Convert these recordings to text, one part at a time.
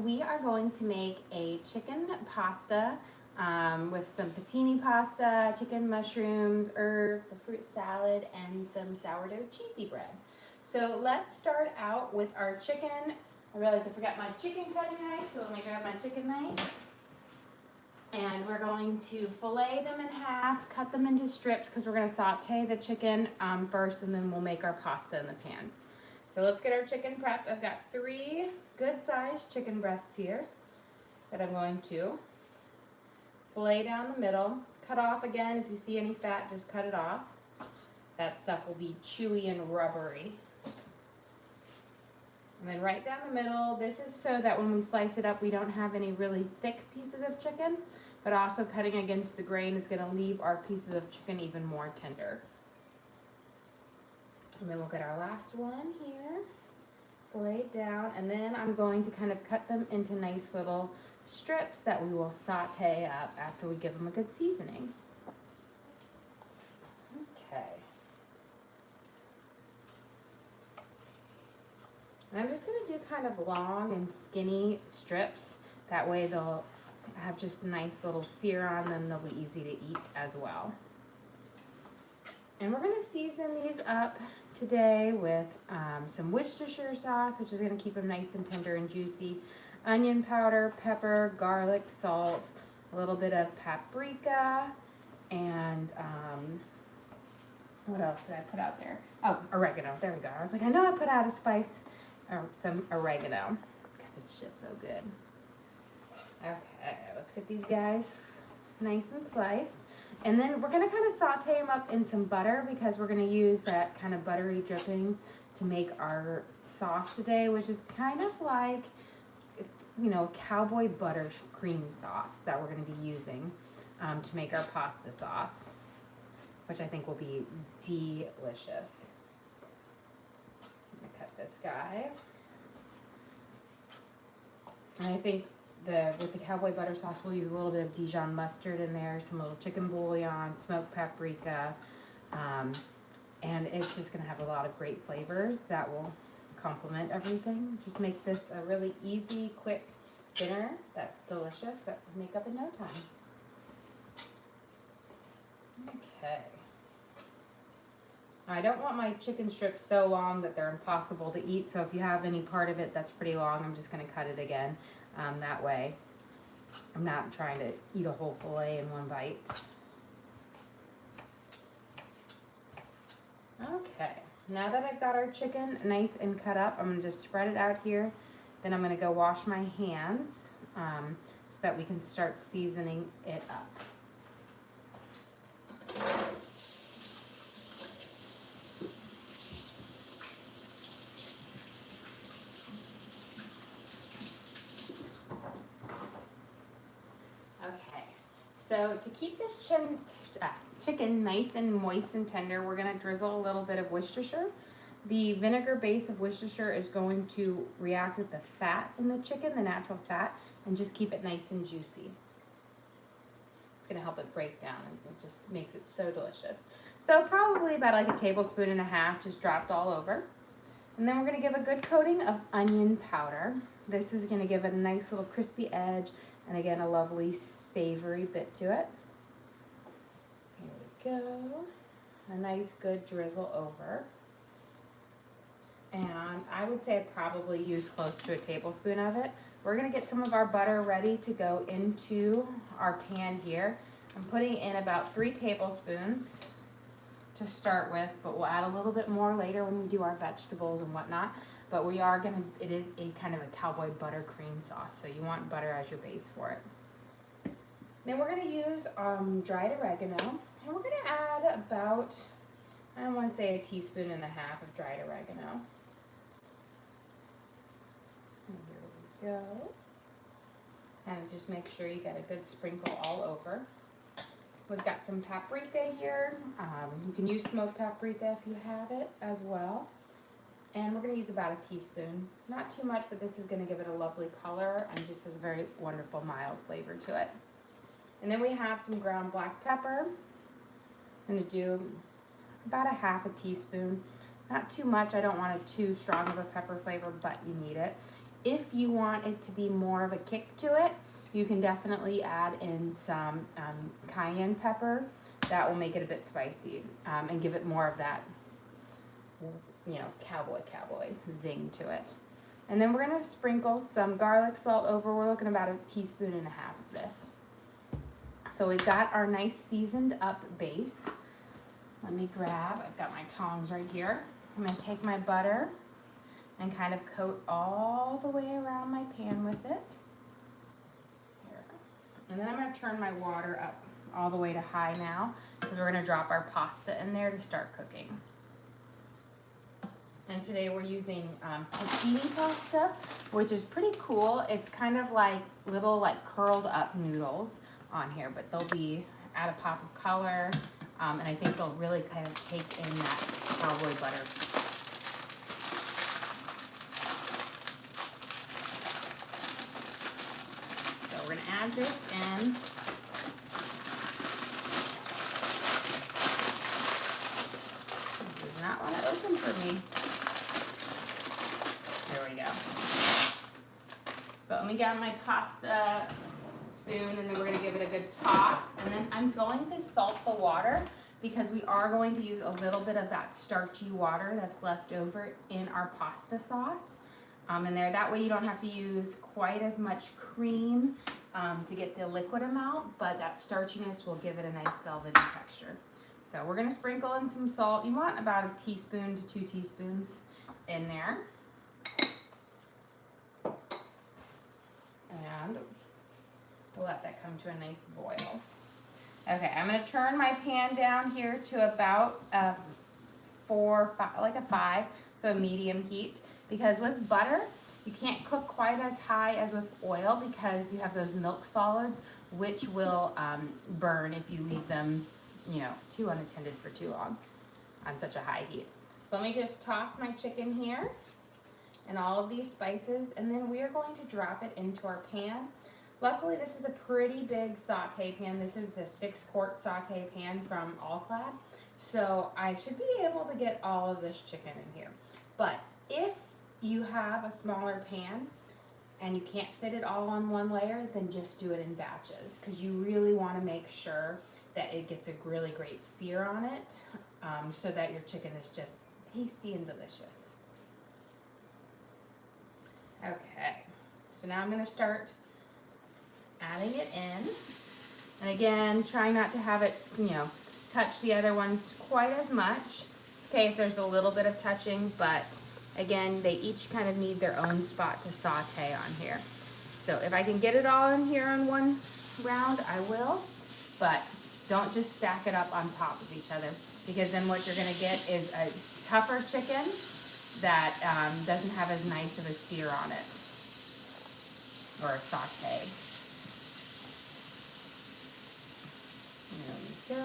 we are going to make a chicken pasta with some patini pasta, chicken mushrooms, herbs, a fruit salad, and some sourdough cheesy bread. So let's start out with our chicken. I realized I forgot my chicken cutting knife, so let me grab my chicken knife. And we're going to fillet them in half, cut them into strips because we're going to saute the chicken first, and then we'll make our pasta in the pan. So let's get our chicken prepped. I've got 3 good-sized chicken breasts here that I'm going to fillet down the middle. Cut off again. If you see any fat, just cut it off. That stuff will be chewy and rubbery. And then right down the middle, this is so that when we slice it up, we don't have any really thick pieces of chicken, but also cutting against the grain is gonna leave our pieces of chicken even more tender. And then we'll get our last one here, fillet down, and then I'm going to kind of cut them into nice little strips that we will saute up after we give them a good seasoning. Okay. And I'm just going to do kind of long and skinny strips. That way they'll have just nice little sear on them. They'll be easy to eat as well. And we're going to season these up today with some Worcestershire sauce, which is going to keep them nice and tender and juicy. Onion powder, pepper, garlic, salt, a little bit of paprika, and what else did I put out there? Oh, oregano. There we go. I was like, I know I put out a spice. Some oregano because it's just so good. Okay, let's get these guys nice and sliced. And then we're going to kind of saute them up in some butter because we're going to use that kind of buttery dripping to make our sauce today, which is kind of like, you know, cowboy butter cream sauce that we're going to be using to make our pasta sauce, which I think will be delicious. Cut this guy. And I think with the cowboy butter sauce, we'll use a little bit of Dijon mustard in there, some little chicken bouillon, smoked paprika, and it's just going to have a lot of great flavors that will complement everything. Just make this a really easy, quick dinner that's delicious that will make up in no time. Okay. I don't want my chicken strips so long that they're impossible to eat, so if you have any part of it that's pretty long, I'm just going to cut it again. That way I'm not trying to eat a whole fillet in one bite. Okay, now that I've got our chicken nice and cut up, I'm going to just spread it out here. Then I'm going to go wash my hands so that we can start seasoning it up. So to keep this chicken nice and moist and tender, we're going to drizzle a little bit of Worcestershire. The vinegar base of Worcestershire is going to react with the fat in the chicken, the natural fat, and just keep it nice and juicy. It's going to help it break down, and it just makes it so delicious. So probably about like 1.5 tablespoons just dropped all over. And then we're going to give a good coating of onion powder. This is going to give it a nice little crispy edge, and again, a lovely savory bit to it. Here we go. A nice good drizzle over. And I would say I probably use close to 1 tablespoon of it. We're going to get some of our butter ready to go into our pan here. I'm putting in about 3 tablespoons to start with, but we'll add a little bit more later when we do our vegetables and whatnot. But we are going to, it is a kind of a cowboy butter cream sauce, so you want butter as your base for it. Then we're going to use dried oregano, and we're going to add about, I want to say 1.5 teaspoons of dried oregano. And here we go. And just make sure you get a good sprinkle all over. We've got some paprika here. You can use smoked paprika if you have it as well. And we're going to use about 1 teaspoon. Not too much, but this is going to give it a lovely color and just has a very wonderful mild flavor to it. And then we have some ground black pepper. I'm going to do about 1/2 teaspoon. Not too much. I don't want it too strong of a pepper flavor, but you need it. If you want it to be more of a kick to it, you can definitely add in some cayenne pepper. That will make it a bit spicy and give it more of that, you know, cowboy zing to it. And then we're gonna sprinkle some garlic salt over. We're looking about 1.5 teaspoons of this. So we've got our nice seasoned up base. Let me grab, I've got my tongs right here. I'm gonna take my butter and kind of coat all the way around my pan with it. Here. And then I'm gonna turn my water up all the way to high now, because we're gonna drop our pasta in there to start cooking. And today we're using pastini pasta, which is pretty cool. It's kind of like little like curled up noodles on here, but they'll be add a pop of color, and I think they'll really kind of take in that cowboy butter. So we're gonna add this in. It does not want to open for me. There we go. So let me get my pasta spoon, and then we're going to give it a good toss. And then I'm going to salt the water, because we are going to use a little bit of that starchy water that's left over in our pasta sauce in there. That way you don't have to use quite as much cream to get the liquid amount, but that starchiness will give it a nice velvety texture. So we're going to sprinkle in some salt. You want about 1 teaspoon to 2 teaspoons in there. And we'll let that come to a nice boil. Okay, I'm going to turn my pan down here to about 5, so a medium heat. Because with butter, you can't cook quite as high as with oil, because you have those milk solids, which will burn if you leave them, you know, too unattended for too long on such a high heat. So let me just toss my chicken here and all of these spices, and then we are going to drop it into our pan. Luckily, this is a pretty big saute pan. This is the 6-quart saute pan from All-Clad. So I should be able to get all of this chicken in here. But if you have a smaller pan and you can't fit it all on one layer, then just do it in batches, because you really want to make sure that it gets a really great sear on it, so that your chicken is just tasty and delicious. Okay, so now I'm going to start adding it in. And again, try not to have it, you know, touch the other ones quite as much. Okay, if there's a little bit of touching, but again, they each kind of need their own spot to saute on here. So if I can get it all in here on one round, I will, but don't just stack it up on top of each other, because then what you're going to get is a tougher chicken that doesn't have as nice of a sear on it, or a saute. There we go.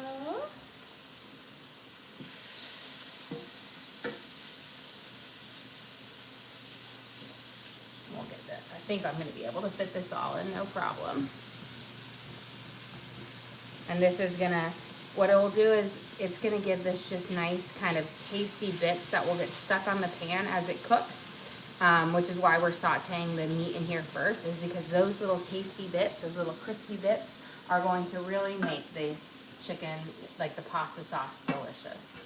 We'll get this. I think I'm going to be able to fit this all in, no problem. And this is going to, what it will do is, it's going to give this just nice kind of tasty bits that will get stuck on the pan as it cooks, which is why we're sauteing the meat in here first, is because those little tasty bits, those little crispy bits, are going to really make this chicken, like the pasta sauce, delicious.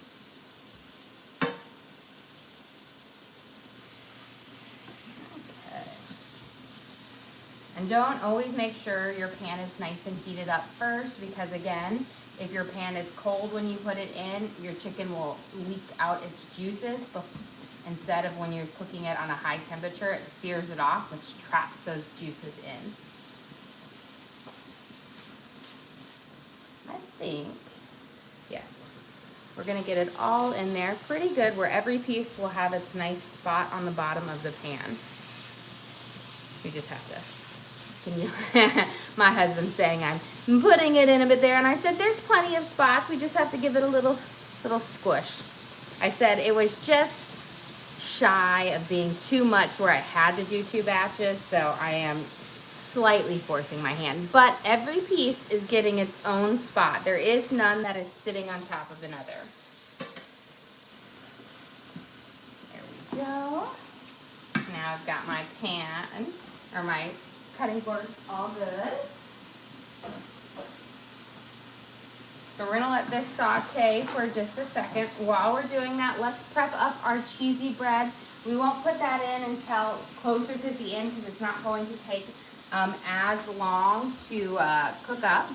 Okay. And don't always make sure your pan is nice and heated up first, because again, if your pan is cold when you put it in, your chicken will leak out its juices. Instead of when you're cooking it on a high temperature, it sears it off, which traps those juices in. I think, yes, we're gonna get it all in there pretty good, where every piece will have its nice spot on the bottom of the pan. We just have to. Can you? My husband's saying I'm putting it in a bit there, and I said there's plenty of spots. We just have to give it a little squish. I said it was just shy of being too much where I had to do 2 batches, so I am slightly forcing my hand. But every piece is getting its own spot. There is none that is sitting on top of another. There we go. Now I've got my pan, or my cutting board all good. So we're gonna let this saute for just a second. While we're doing that, let's prep up our cheesy bread. We won't put that in until closer to the end because it's not going to take as long to cook up.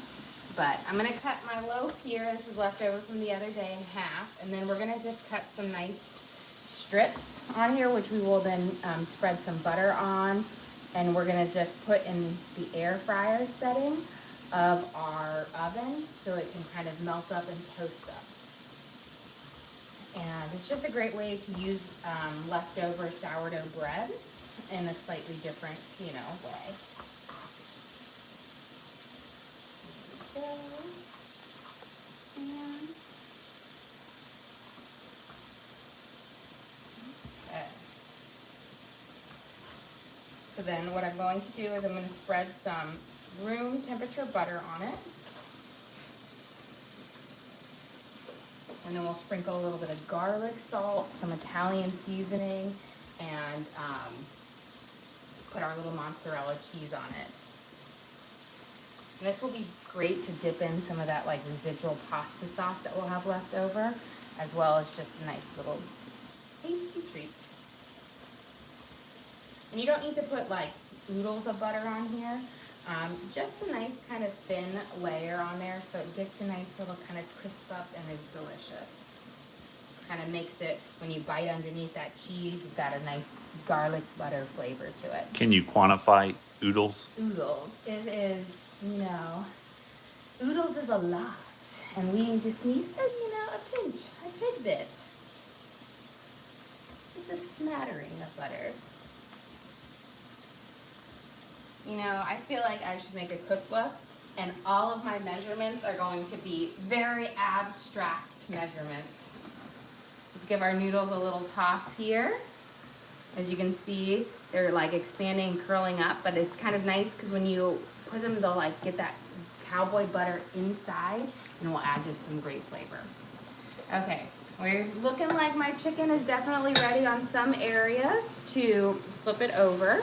But I'm gonna cut my loaf here, this is left over from the other day, in half. And then we're gonna just cut some nice strips on here, which we will then spread some butter on. And we're gonna just put in the air fryer setting of our oven so it can kind of melt up and toast up. And it's just a great way to use leftover sourdough bread in a slightly different, way. There we go. And okay. So then what I'm going to do is I'm going to spread some room temperature butter on it. And then we'll sprinkle a little bit of garlic salt, some Italian seasoning, and put our little mozzarella cheese on it. And this will be great to dip in some of that residual pasta sauce that we'll have left over, as well as just a nice little tasty treat. And you don't need to put oodles of butter on here. Just a nice kind of thin layer on there so it gets a nice little kind of crisp up and is delicious. Kind of makes it, when you bite underneath that cheese, you've got a nice garlic butter flavor to it. Can you quantify oodles? Oodles. It is, oodles is a lot. And we just need, a pinch, a tidbit. Just a smattering of butter. I feel like I should make a cookbook, and all of my measurements are going to be very abstract measurements. Let's give our noodles a little toss here. As you can see, they're expanding and curling up, but it's kind of nice because when you put them, they'll get that cowboy butter inside, and will add just some great flavor. Okay, we're looking like my chicken is definitely ready on some areas to flip it over.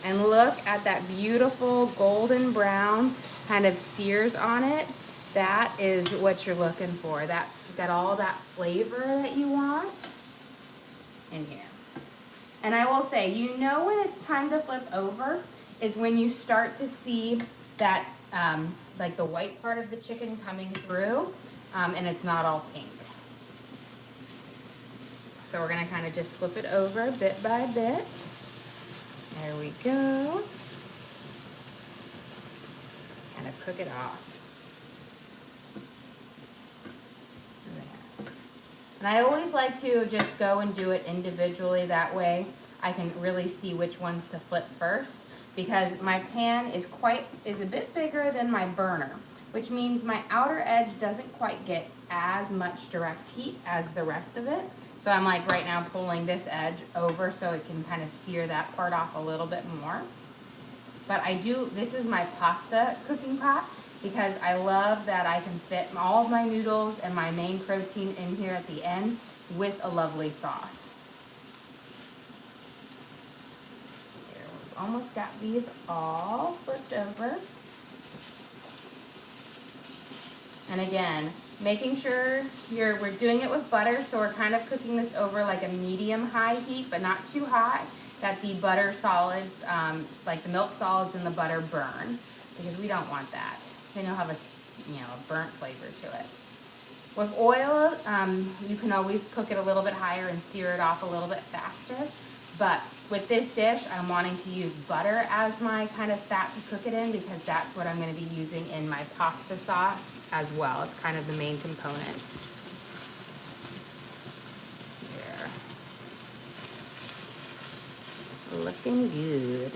And look at that beautiful golden brown kind of sears on it. That is what you're looking for. That's got all that flavor that you want in here. And I will say, when it's time to flip over is when you start to see that, the white part of the chicken coming through, and it's not all pink. So we're gonna kind of just flip it over bit by bit. There we go. Kind of cook it off. And I always like to just go and do it individually. That way I can really see which ones to flip first, because my pan is a bit bigger than my burner, which means my outer edge doesn't quite get as much direct heat as the rest of it. So I'm right now pulling this edge over so it can kind of sear that part off a little bit more. But this is my pasta cooking pot because I love that I can fit all of my noodles and my main protein in here at the end with a lovely sauce. There, we've almost got these all flipped over. And again, making sure we're doing it with butter, so we're kind of cooking this over a medium-high heat, but not too hot, that the butter solids, the milk solids in the butter burn, because we don't want that. Then you'll have a burnt flavor to it. With oil, you can always cook it a little bit higher and sear it off a little bit faster, but with this dish, I'm wanting to use butter as my kind of fat to cook it in, because that's what I'm going to be using in my pasta sauce as well. It's kind of the main component. There. Looking good.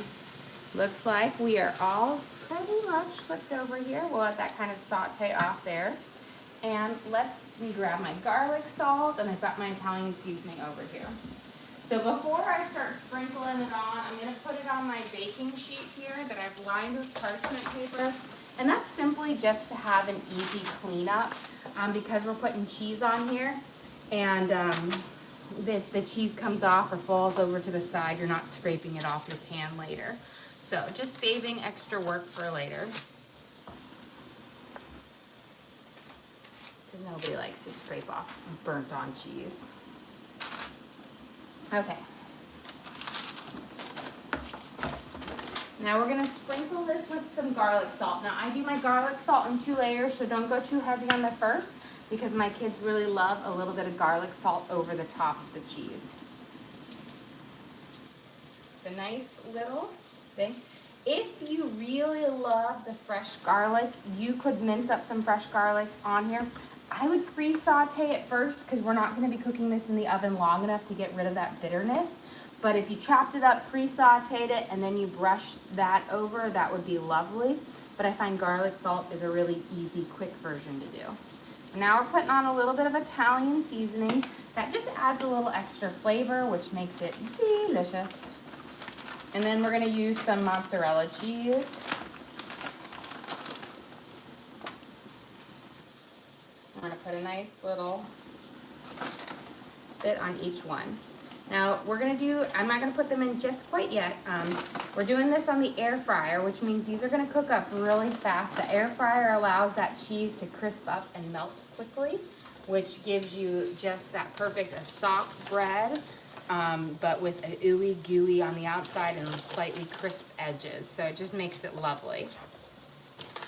Looks like we are all pretty much flipped over here. We'll let that kind of saute off there. And let me grab my garlic salt, and I've got my Italian seasoning over here. So before I start sprinkling it on, I'm going to put it on my baking sheet here that I've lined with parchment paper. And that's simply just to have an easy cleanup because we're putting cheese on here. And if the cheese comes off or falls over to the side, you're not scraping it off your pan later. So just saving extra work for later. Because nobody likes to scrape off burnt on cheese. Okay. Now we're gonna sprinkle this with some garlic salt. Now I do my garlic salt in 2 layers, so don't go too heavy on the first because my kids really love a little bit of garlic salt over the top of the cheese. It's a nice little thing. If you really love the fresh garlic, you could mince up some fresh garlic on here. I would pre-saute it first because we're not gonna be cooking this in the oven long enough to get rid of that bitterness. But if you chopped it up, pre-sauteed it, and then you brush that over, that would be lovely. But I find garlic salt is a really easy, quick version to do. Now we're putting on a little bit of Italian seasoning. That just adds a little extra flavor, which makes it delicious. And then we're gonna use some mozzarella cheese. I'm gonna put a nice little bit on each one. Now we're gonna do, I'm not gonna put them in just quite yet. We're doing this on the air fryer, which means these are gonna cook up really fast. The air fryer allows that cheese to crisp up and melt quickly, which gives you just that perfect, a soft bread, but with an ooey gooey on the outside and slightly crisp edges. So it just makes it lovely.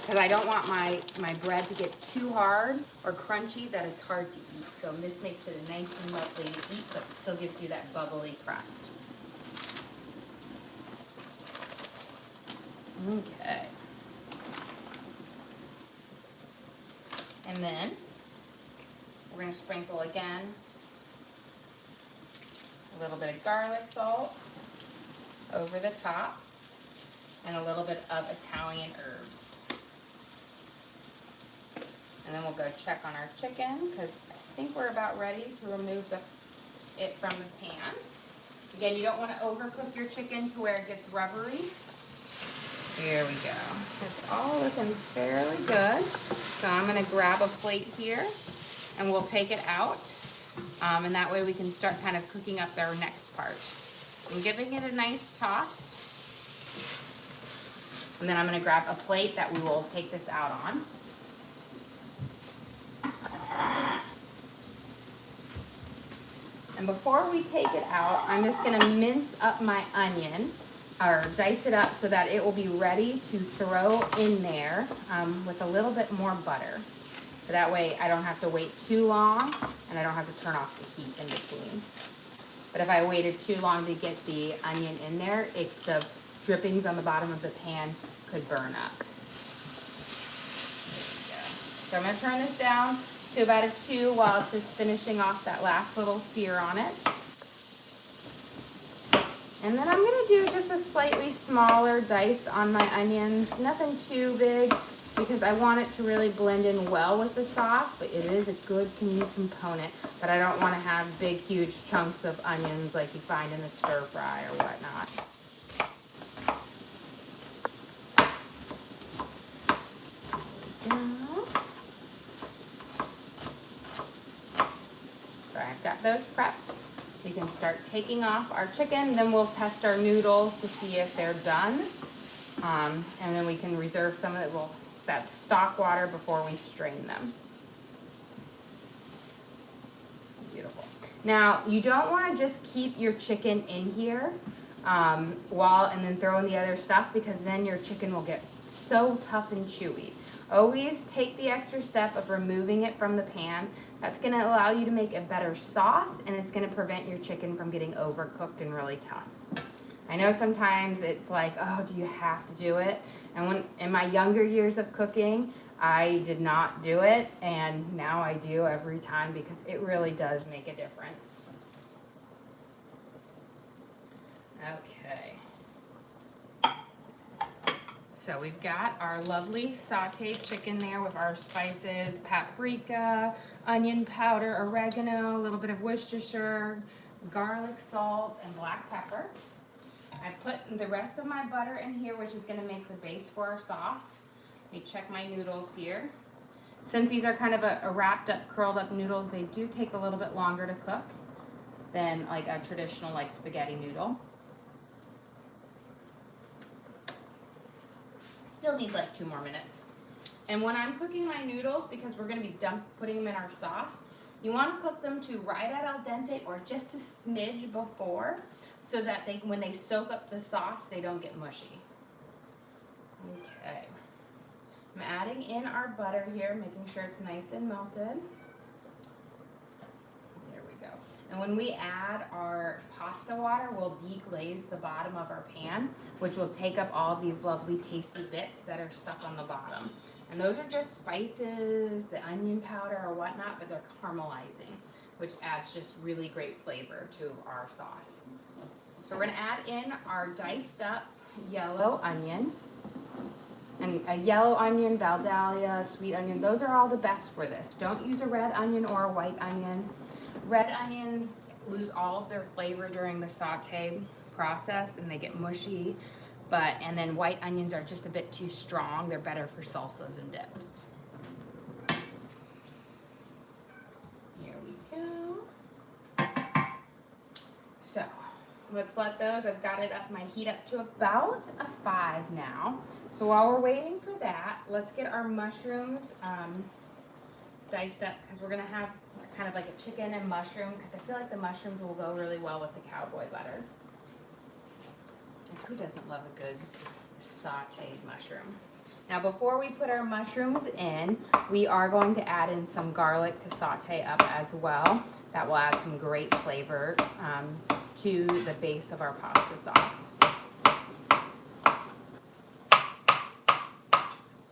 Because I don't want my bread to get too hard or crunchy that it's hard to eat. So this makes it nice and lovely to eat, but still gives you that bubbly crust. Okay. And then we're going to sprinkle again a little bit of garlic salt over the top and a little bit of Italian herbs. And then we'll go check on our chicken because I think we're about ready to remove it from the pan. Again, you don't want to overcook your chicken to where it gets rubbery. There we go. It's all looking fairly good. So I'm going to grab a plate here and we'll take it out. And that way we can start kind of cooking up our next part. I'm giving it a nice toss. And then I'm going to grab a plate that we will take this out on. And before we take it out, I'm just going to mince up my onion, or dice it up so that it will be ready to throw in there with a little bit more butter. So that way I don't have to wait too long and I don't have to turn off the heat in between. But if I waited too long to get the onion in there, the drippings on the bottom of the pan could burn up. There we go. So I'm going to turn this down to about a 2 while it's just finishing off that last little sear on it. And then I'm going to do just a slightly smaller dice on my onions, nothing too big because I want it to really blend in well with the sauce, but it is a good component, but I don't want to have big, huge chunks of onions like you find in the stir fry or whatnot. Got those prepped. We can start taking off our chicken, then we'll test our noodles to see if they're done. And then we can reserve some of that stock water before we strain them. Beautiful. Now, you don't want to just keep your chicken in here and then throw in the other stuff because then your chicken will get so tough and chewy. Always take the extra step of removing it from the pan. That's going to allow you to make a better sauce, and it's going to prevent your chicken from getting overcooked and really tough. I know sometimes it's like, oh, do you have to do it? And when in my younger years of cooking, I did not do it, and now I do every time because it really does make a difference. Okay. So we've got our lovely sauteed chicken there with our spices, paprika, onion powder, oregano, a little bit of Worcestershire, garlic salt, and black pepper. I put the rest of my butter in here, which is going to make the base for our sauce. Let me check my noodles here. Since these are kind of a wrapped up, curled up noodles, they do take a little bit longer to cook. than like a traditional like spaghetti noodle. Still need like 2 more minutes. And when I'm cooking my noodles, because we're gonna be putting them in our sauce, you wanna cook them to right at al dente or just a smidge before, so that when they soak up the sauce, they don't get mushy. Okay. I'm adding in our butter here, making sure it's nice and melted. There we go. And when we add our pasta water, we'll deglaze the bottom of our pan, which will take up all these lovely tasty bits that are stuck on the bottom. And those are just spices, the onion powder or whatnot, but they're caramelizing, which adds just really great flavor to our sauce. So we're gonna add in our diced up yellow onion. And a yellow onion, Valdalia, sweet onion, those are all the best for this. Don't use a red onion or a white onion. Red onions lose all of their flavor during the saute process and they get mushy. And then white onions are just a bit too strong. They're better for salsas and dips. Here we go. So let's let those, I've got it up, my heat up to about a 5 now. So while we're waiting for that, let's get our mushrooms diced up, because we're gonna have kind of like a chicken and mushroom, because I feel like the mushrooms will go really well with the cowboy butter. And who doesn't love a good sauteed mushroom? Now before we put our mushrooms in, we are going to add in some garlic to saute up as well. That will add some great flavor to the base of our pasta sauce.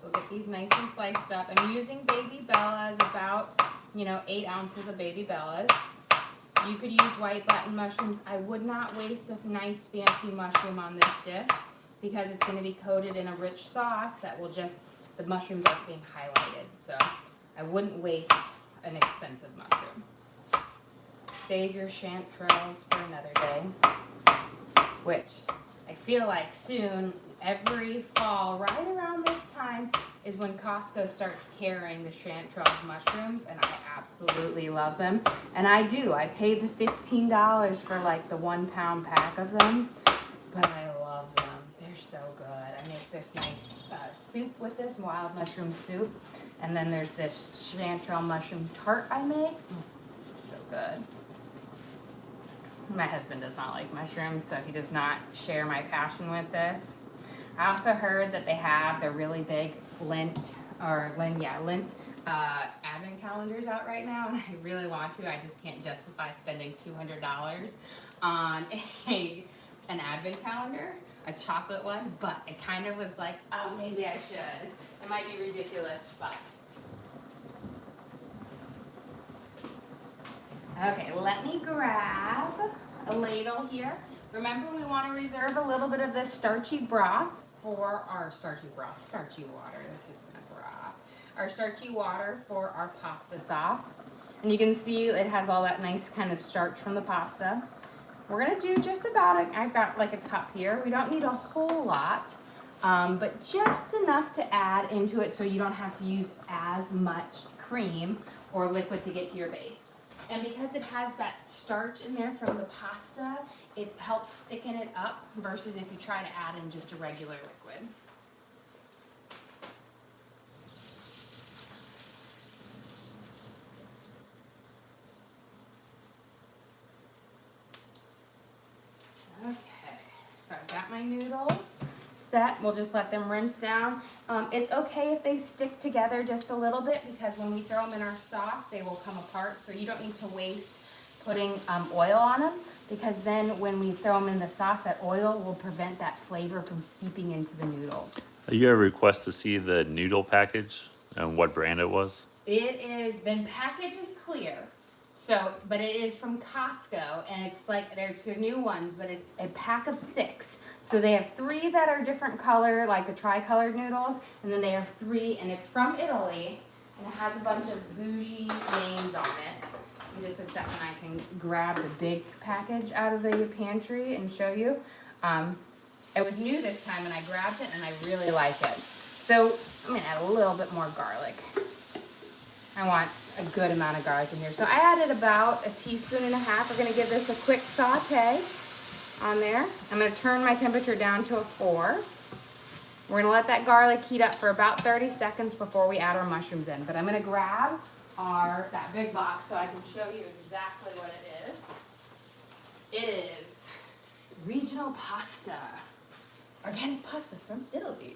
We'll get these nice and sliced up. I'm using baby bellas, about 8 ounces of baby bellas. You could use white button mushrooms. I would not waste a nice fancy mushroom on this dish because it's going to be coated in a rich sauce that will the mushrooms are being highlighted. So I wouldn't waste an expensive mushroom. Save your chanterelles for another day, which I feel like soon, every fall, right around this time, is when Costco starts carrying the chanterelle mushrooms, and I absolutely love them. And I do. I paid the $15 for like the 1 pound pack of them, but I love them. They're so good. I make this nice soup with this, wild mushroom soup. And then there's this chanterelle mushroom tart I make. It's just so good. My husband does not like mushrooms, so he does not share my passion with this. I also heard that they have their really big Lent advent calendars out right now, and I really want to. I just can't justify spending $200 on an advent calendar, a chocolate one, but I kind of was like, oh, maybe I should. It might be ridiculous, but. Okay, let me grab a ladle here. Remember, we want to reserve a little bit of this starchy broth for our starchy water. This isn't a broth. Our starchy water for our pasta sauce. And you can see it has all that nice kind of starch from the pasta. We're going to do just about I've got like a cup here. We don't need a whole lot, but just enough to add into it so you don't have to use as much cream or liquid to get to your base. And because it has that starch in there from the pasta, it helps thicken it up versus if you try to add in just a regular liquid. Okay, so I've got my noodles set. We'll just let them rinse down. It's okay if they stick together just a little bit, because when we throw them in our sauce, they will come apart. So you don't need to waste putting oil on them, because then when we throw them in the sauce, that oil will prevent that flavor from seeping into the noodles. You have a request to see the noodle package and what brand it was? It is, the package is clear. So, but it is from Costco, and it's like, there's the new ones, but it's a pack of 6. So they have 3 that are different color, like the tri-colored noodles, and then they have 3, and it's from Italy, and it has a bunch of bougie names on it. In just a second, I can grab the big package out of the pantry and show you. It was new this time, and I grabbed it, and I really like it. So I'm gonna add a little bit more garlic. I want a good amount of garlic in here. So I added about 1.5 teaspoons. We're gonna give this a quick saute on there. I'm gonna turn my temperature down to a 4. We're gonna let that garlic heat up for about 30 seconds before we add our mushrooms in. But I'm gonna grab that big box so I can show you exactly what it is. It is regional pasta, organic pasta from Italy.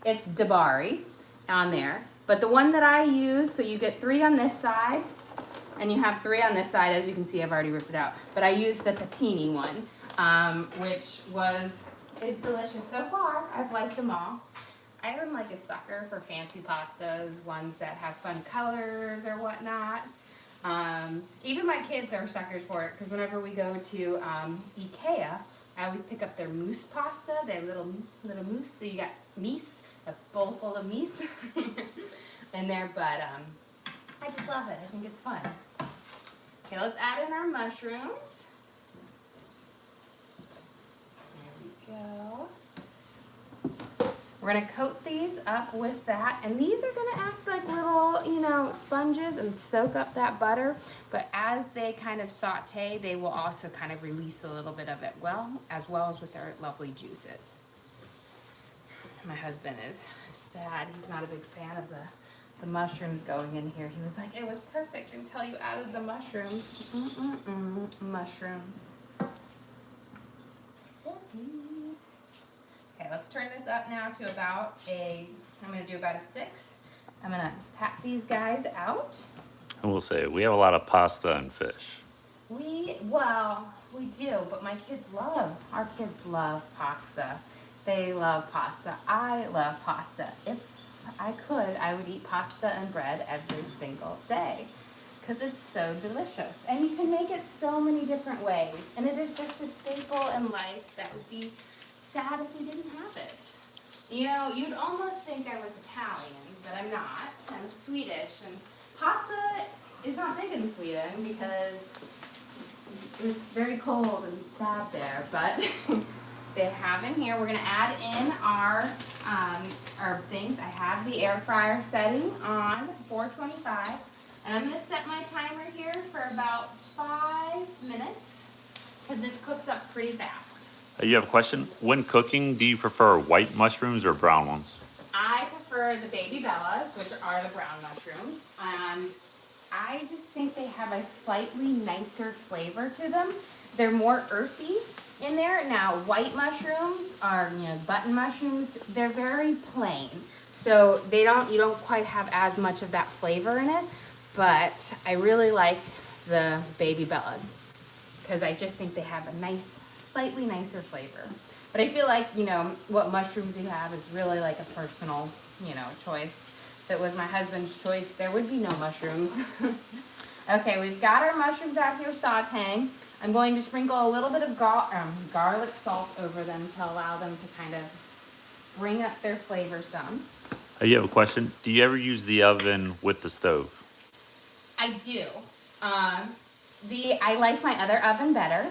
It's Dabari on there, but the one that I use, so you get 3 on this side, and you have 3 on this side. As you can see, I've already ripped it out, but I used the patini one, which is delicious so far. I've liked them all. I am like a sucker for fancy pastas, ones that have fun colors or whatnot. Even my kids are suckers for it, because whenever we go to IKEA, I always pick up their mousse pasta, their little mousse. So you got mise, a bowl full of mise in there, but I just love it. I think it's fun. Okay, let's add in our mushrooms. There we go. We're gonna coat these up with that, and these are gonna act like little, sponges and soak up that butter, but as they kind of saute, they will also kind of release a little bit of it as well as with their lovely juices. My husband is sad. He's not a big fan of the mushrooms going in here. He was like, it was perfect until you added the mushrooms. Mushrooms. Okay, let's turn this up now to about I'm going to do about a 6. I'm going to pat these guys out. I will say, we have a lot of pasta and fish. We do, but our kids love pasta. They love pasta. I love pasta. If I could, I would eat pasta and bread every single day, because it's so delicious. And you can make it so many different ways. And it is just a staple in life that would be sad if we didn't have it. You'd almost think I was Italian, but I'm not. I'm Swedish, and pasta is not big in Sweden because it's very cold and sad there, but they have in here. We're gonna add in our things. I have the air fryer setting on 425, and I'm gonna set my timer here for about 5 minutes, because this cooks up pretty fast. You have a question? When cooking, do you prefer white mushrooms or brown ones? I prefer the baby bellas, which are the brown mushrooms. I just think they have a slightly nicer flavor to them. They're more earthy in there. Now, white mushrooms are, button mushrooms, they're very plain. So you don't quite have as much of that flavor in it, but I really like the baby bellas, because I just think they have a slightly nicer flavor. But I feel like, what mushrooms you have is really like a personal, choice. If it was my husband's choice, there would be no mushrooms. Okay, we've got our mushrooms out here sauteing. I'm going to sprinkle a little bit of garlic salt over them to allow them to kind of bring up their flavor some. You have a question? Do you ever use the oven with the stove? I do. I like my other oven better.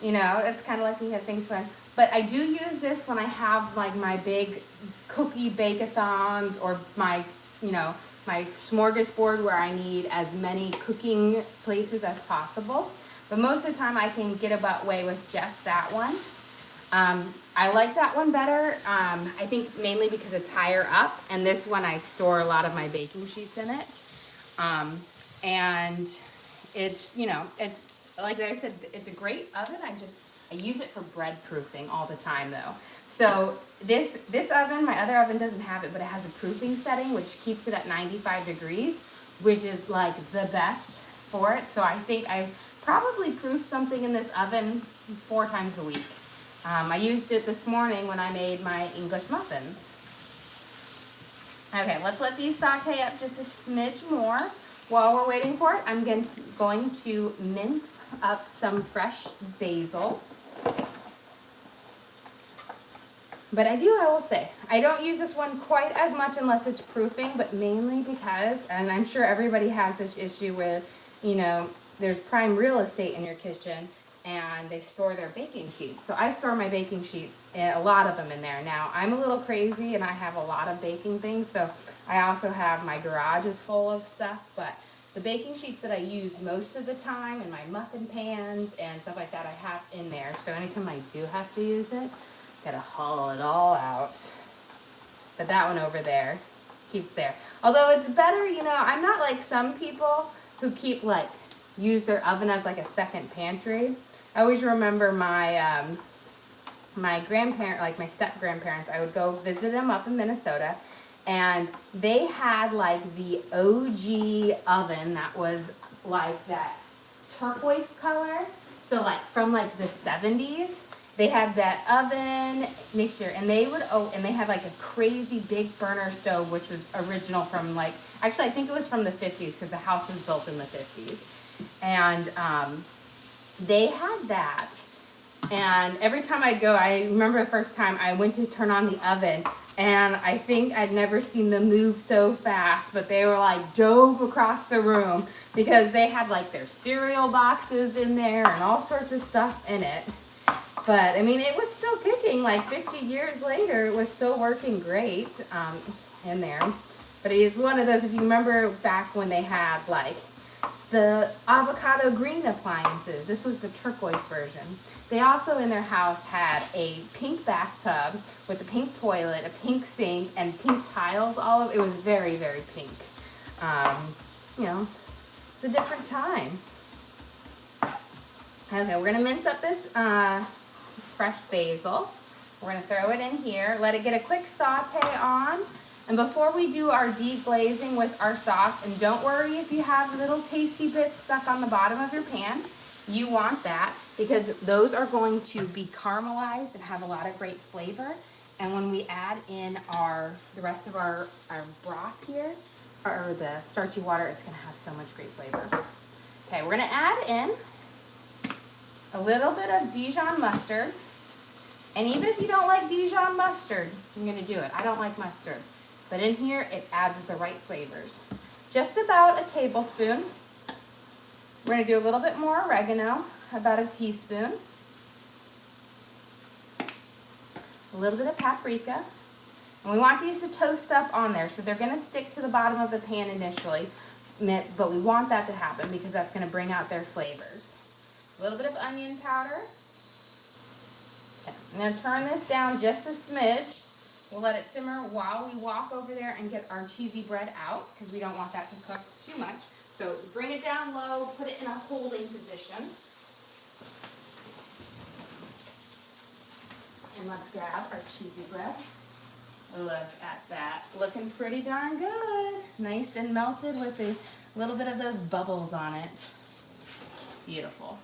It's kind of like we have things fun. But I do use this when I have like my big cookie bake-a-thons, or my smorgasbord where I need as many cooking places as possible. But most of the time I can get away with just that one. I like that one better. I think mainly because it's higher up, and this one I store a lot of my baking sheets in it. And it's, it's like I said, it's a great oven. I use it for bread proofing all the time though. So this oven, my other oven doesn't have it, but it has a proofing setting which keeps it at 95 degrees, which is like the best for it. So I think I probably proof something in this oven 4 times a week. I used it this morning when I made my English muffins. Okay, let's let these saute up just a smidge more. While we're waiting for it, I'm going to mince up some fresh basil. But I will say, I don't use this one quite as much unless it's proofing, but mainly because, and I'm sure everybody has this issue with, there's prime real estate in your kitchen, and they store their baking sheets. So I store my baking sheets, a lot of them in there. Now, I'm a little crazy and I have a lot of baking things, so I also have my garage is full of stuff, but the baking sheets that I use most of the time and my muffin pans and stuff like that I have in there. So anytime I do have to use it, gotta haul it all out. But that one over there keeps there. Although it's better, you know, I'm not like some people who keep like, use their oven as like a second pantry. I always remember my my grandparent, like my step grandparents, I would go visit them up in Minnesota, and they had like the OG oven that was like that turquoise color. So like from like the 70s, they had that oven mixture, and they would, oh, and they had like a crazy big burner stove, which was original from like, actually I think it was from the 50s because the house was built in the 50s. And they had that. And every time I go, I remember the first time I went to turn on the oven, and I think I'd never seen them move so fast, but they were like dove across the room because they had like their cereal boxes in there and all sorts of stuff in it. But I mean, it was still cooking like 50 years later. It was still working great in there. But it is one of those, if you remember back when they had like the avocado green appliances. This was the turquoise version. They also in their house had a pink bathtub with a pink toilet, a pink sink, and pink tiles all over. It was very, very pink. You know, it's a different time. Okay, we're gonna mince up this fresh basil. We're gonna throw it in here, let it get a quick saute on. And before we do our deglazing with our sauce, and don't worry if you have little tasty bits stuck on the bottom of your pan, you want that because those are going to be caramelized and have a lot of great flavor. And when we add in the rest of our broth here, or the starchy water, it's gonna have so much great flavor. Okay, we're gonna add in a little bit of Dijon mustard. And even if you don't like Dijon mustard, I'm gonna do it. I don't like mustard. But in here, it adds the right flavors. Just about a tablespoon. We're gonna do a little bit more oregano, about a teaspoon. A little bit of paprika. And we want these to toast up on there, so they're gonna stick to the bottom of the pan initially, but we want that to happen because that's gonna bring out their flavors. A little bit of onion powder. Okay. I'm gonna turn this down just a smidge. We'll let it simmer while we walk over there and get our cheesy bread out because we don't want that to cook too much. So bring it down low, put it in a holding position. And let's grab our cheesy bread. Look at that, looking pretty darn good. Nice and melted with a little bit of those bubbles on it. Beautiful.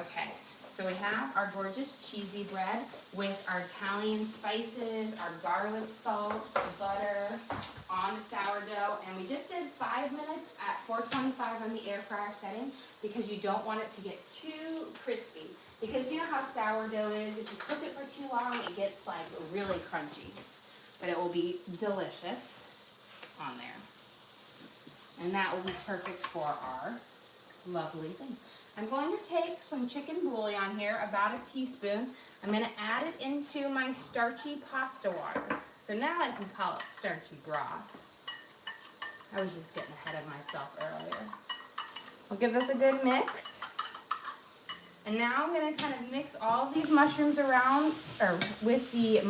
Okay, so we have our gorgeous cheesy bread with our Italian spices, our garlic salt, butter on the sourdough, and we just did 5 minutes at 425 on the air fryer setting because you don't want it to get too crispy. Because you know how sourdough is, if you cook it for too long, it gets like really crunchy. But it will be delicious on there. And that will be perfect for our lovely thing. I'm going to take some chicken bouillon here, about a teaspoon. I'm going to add it into my starchy pasta water. So now I can call it starchy broth. I was just getting ahead of myself earlier. We'll give this a good mix. And now I'm going to kind of mix all of these mushrooms around, or with the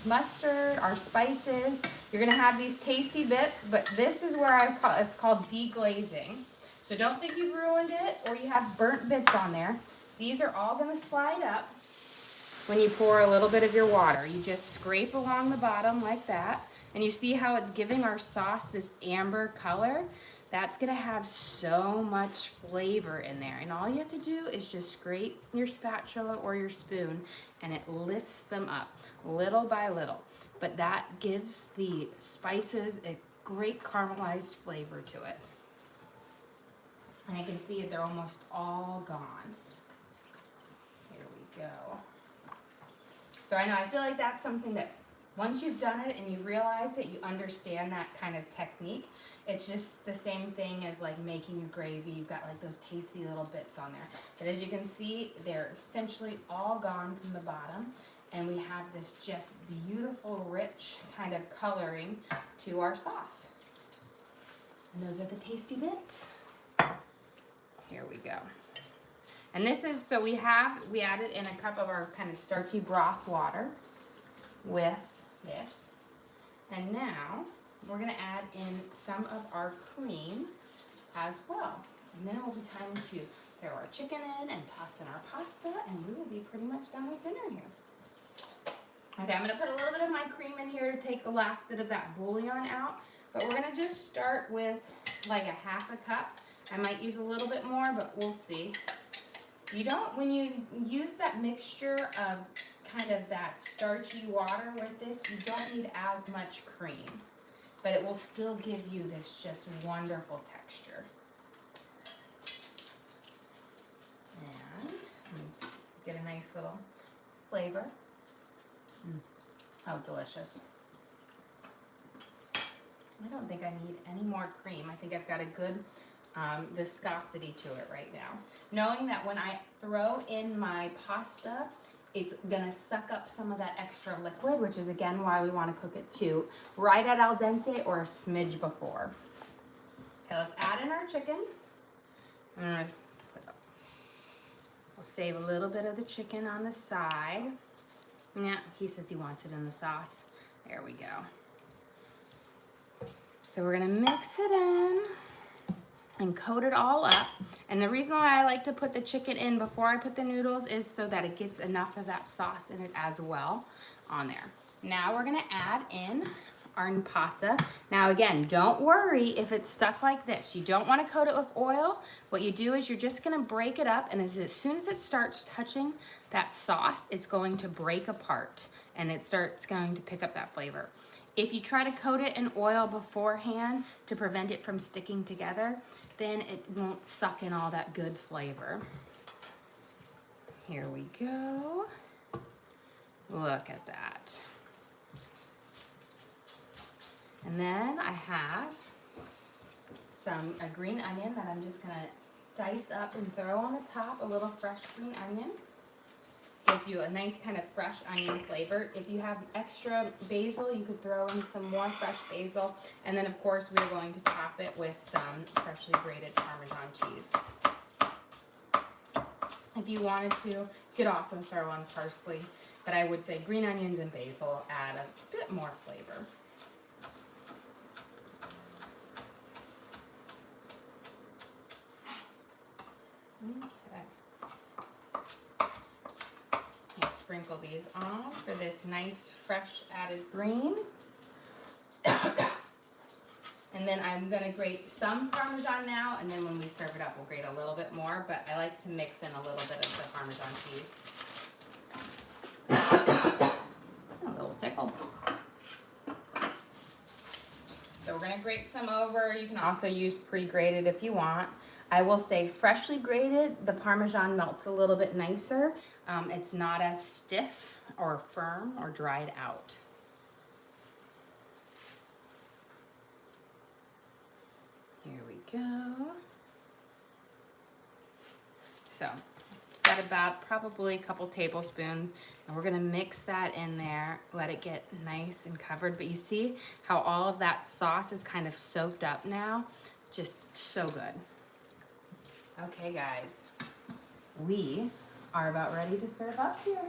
mustard, our spices. You're going to have these tasty bits, but this is where it's called deglazing. So don't think you've ruined it or you have burnt bits on there. These are all going to slide up when you pour a little bit of your water. You just scrape along the bottom like that. And you see how it's giving our sauce this amber color? That's going to have so much flavor in there. And all you have to do is just scrape your spatula or your spoon and it lifts them up little by little. But that gives the spices a great caramelized flavor to it. And I can see they're almost all gone. Here we go. So I know, I feel like that's something that Once you've done it and you realize that you understand that kind of technique, it's just the same thing as like making a gravy. You've got like those tasty little bits on there. But as you can see, they're essentially all gone from the bottom. And we have this just beautiful, rich kind of coloring to our sauce. And those are the tasty bits. Here we go. And this is, so we added in a cup of our kind of starchy broth water with this. And now we're gonna add in some of our cream as well. And then it will be time to throw our chicken in and toss in our pasta, and we will be pretty much done with dinner here. Okay, I'm gonna put a little bit of my cream in here to take the last bit of that bouillon out, but we're gonna just start with like a half a cup. I might use a little bit more, but we'll see. You don't, when you use that mixture of kind of that starchy water with this, you don't need as much cream, but it will still give you this just wonderful texture. And get a nice little flavor. How delicious. I don't think I need any more cream. I think I've got a good viscosity to it right now. Knowing that when I throw in my pasta, it's gonna suck up some of that extra liquid, which is again why we wanna cook it too, right at al dente or a smidge before. Okay, let's add in our chicken. We'll save a little bit of the chicken on the side. Yeah, he says he wants it in the sauce. There we go. So we're gonna mix it in and coat it all up. And the reason why I like to put the chicken in before I put the noodles is so that it gets enough of that sauce in it as well on there. Now we're gonna add in our pasta. Now again, don't worry if it's stuck like this. You don't wanna coat it with oil. What you do is you're just gonna break it up, and as soon as it starts touching that sauce, it's going to break apart and it starts going to pick up that flavor. If you try to coat it in oil beforehand to prevent it from sticking together, then it won't suck in all that good flavor. Here we go. Look at that. And then I have a green onion that I'm just gonna dice up and throw on the top, a little fresh green onion. Gives you a nice kind of fresh onion flavor. If you have extra basil, you could throw in some more fresh basil. And then of course we're going to top it with some freshly grated Parmesan cheese. If you wanted to, you could also throw on parsley, but I would say green onions and basil add a bit more flavor. Okay. Sprinkle these on for this nice fresh added green. And then I'm gonna grate some Parmesan now, and then when we serve it up, we'll grate a little bit more, but I like to mix in a little bit of the Parmesan cheese. A little tickle. So we're gonna grate some over. You can also use pre-grated if you want. I will say freshly grated, the Parmesan melts a little bit nicer. It's not as stiff or firm or dried out. Here we go. So, got about probably a couple tablespoons, and we're gonna mix that in there, let it get nice and covered. But you see how all of that sauce is kind of soaked up now? Just so good. Okay guys, we are about ready to serve up here.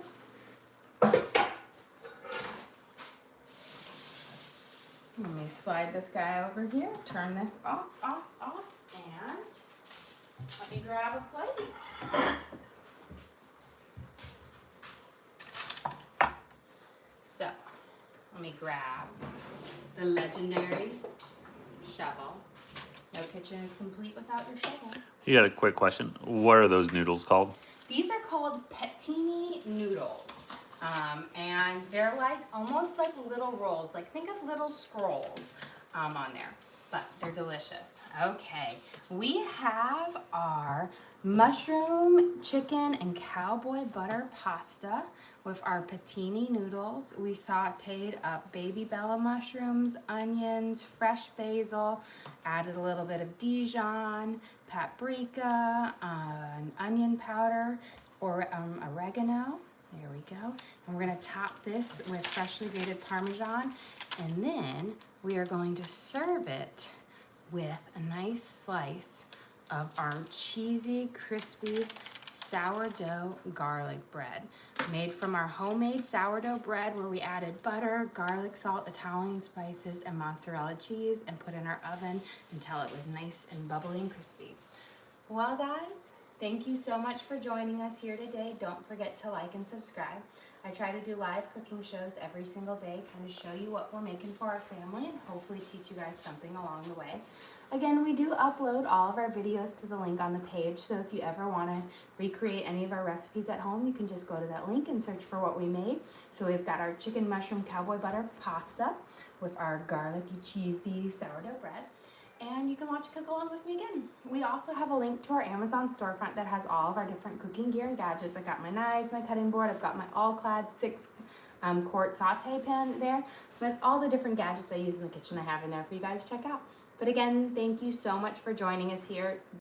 Let me slide this guy over here, turn this off, and let me grab a plate. So, let me grab the legendary shovel. No kitchen is complete without your shovel. You got a quick question. What are those noodles called? These are called pettini noodles. And they're like almost like little rolls. Like think of little scrolls on there. but they're delicious. Okay, we have our mushroom, chicken, and cowboy butter pasta with our patini noodles. We sauteed up baby bella mushrooms, onions, fresh basil, added a little bit of Dijon, paprika, onion powder, or oregano. There we go. And we're gonna top this with freshly grated Parmesan, and then we are going to serve it with a nice slice of our cheesy, crispy sourdough garlic bread, made from our homemade sourdough bread, where we added butter, garlic, salt, Italian spices, and mozzarella cheese, and put in our oven until it was nice and bubbly and crispy. Well, guys, thank you so much for joining us here today. Don't forget to like and subscribe. I try to do live cooking shows every single day, kind of show you what we're making for our family and hopefully teach you guys something along the way. Again, we do upload all of our videos to the link on the page, so if you ever want to recreate any of our recipes at home, you can just go to that link and search for what we made. So we've got our chicken mushroom cowboy butter pasta with our garlicky cheesy sourdough bread. And you can watch cook along with me again. We also have a link to our Amazon storefront that has all of our different cooking gear and gadgets. I got my knives, my cutting board, I've got my all-clad 6-quart saute pan there. With all the different gadgets I use in the kitchen, I have in there for you guys to check out. But again, thank you so much for joining us here.